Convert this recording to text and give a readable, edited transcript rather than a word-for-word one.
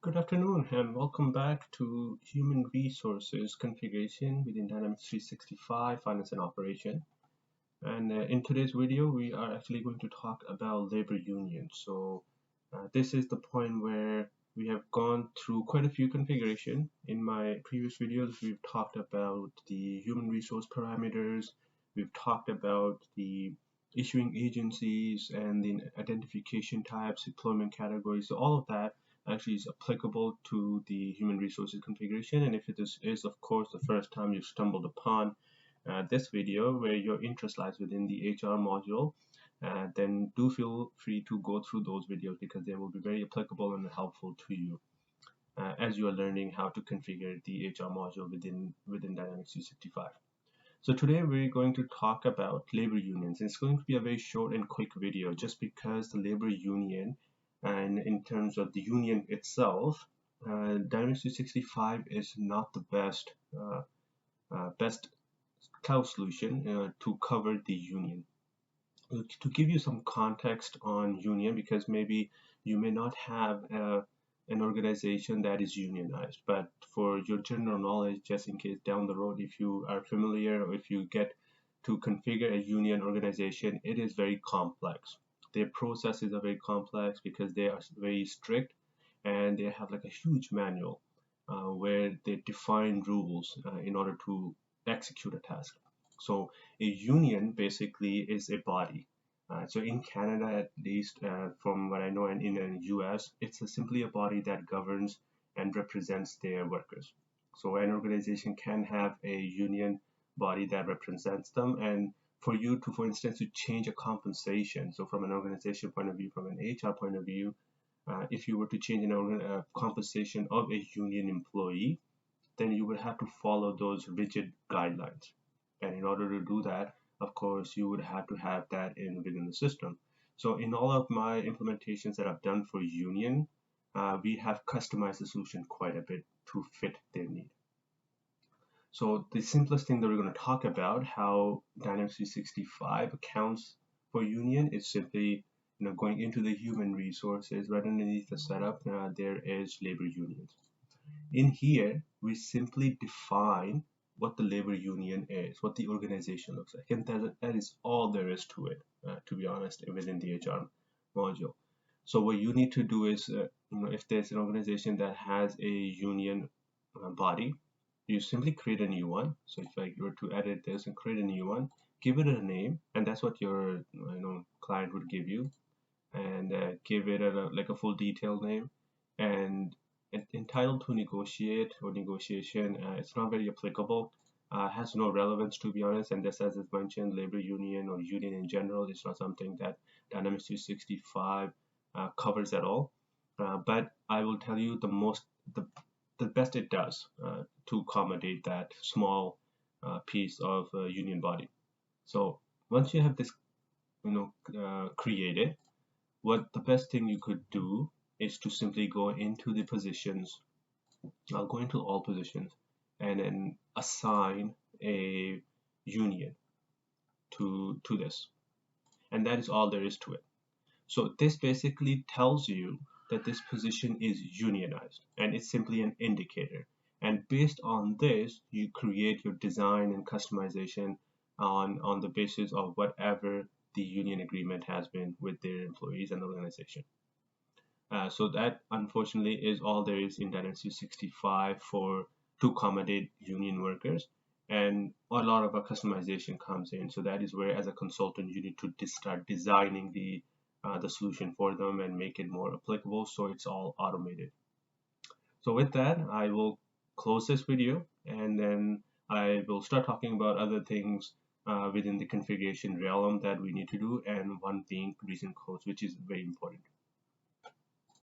Good afternoon and welcome back to Human Resources Configuration within Dynamics 365 Finance and Operation. And in today's video, we are actually going to talk about labor unions. This is the point where we have gone through quite a few configuration. In my previous videos, we've talked about the human resource parameters. We've talked about the issuing agencies and the identification types, deployment categories. So all of that actually is applicable to the human resources configuration. And if it is of course the first time you've stumbled upon this video where your interest lies within the HR module, then do feel free to go through those videos because they will be very applicable and helpful to you as you are learning how to configure the HR module within Dynamics 365. So today we're going to talk about labor unions. It's going to be a very short and quick video just because the labor union and in terms of the union itself, Dynamics 365 is not the best cloud solution to cover the union. To give you some context on union, because maybe you may not have an organization that is unionized, but for your general knowledge, just in case down the road, if you are familiar or if you get to configure a union organization, it is very complex. Their processes are very complex because they are very strict and they have like a huge manual where they define rules in order to execute a task. So a union basically is a body. So in Canada, at least from what I know, and in the US, it's simply a body that governs and represents their workers. So an organization can have a union body that represents them, and for you to, for instance, to change a compensation. So from an organization point of view, from an HR point of view, if you were to change an compensation of a union employee, then you would have to follow those rigid guidelines. And in order to do that, of course, you would have to have that within the system. So in all of my implementations that I've done for union, we have customized the solution quite a bit to fit their need. So the simplest thing that we're going to talk about, how Dynamics 365 accounts for union, is simply going into the human resources. Right underneath the setup, there is labor unions. In here, we simply define what the labor union is, what the organization looks like, and that is all there is to it, to be honest, within the HR module. So what you need to do is, if there's an organization that has a union body, you simply create a new one. So if I were to edit this and create a new one, give it a name, and that's what your client would give you, and give it like a full detailed name, and entitled to negotiate or negotiation. It's not very applicable. Has no relevance, to be honest, and this, as is mentioned, labor union or union in general is not something that Dynamics 365 covers at all. But I will tell you the best it does to accommodate that small piece of union body. So once you have this created, what the best thing you could do is to simply go into the positions. I'll go into all positions and then assign a union to this, and that is all there is to it. So this basically tells you that this position is unionized, and it's simply an indicator. And based on this, you create your design and customization on the basis of whatever the union agreement has been with their employees and the organization. So that unfortunately is all there is in Dynamics 365 to accommodate union workers, and a lot of our customization comes in. So that is where, as a consultant, you need to start designing the solution for them and make it more applicable, so it's all automated. So with that, I will close this video, and then I will start talking about other things within the configuration realm that we need to do, and one being recent codes, which is very important.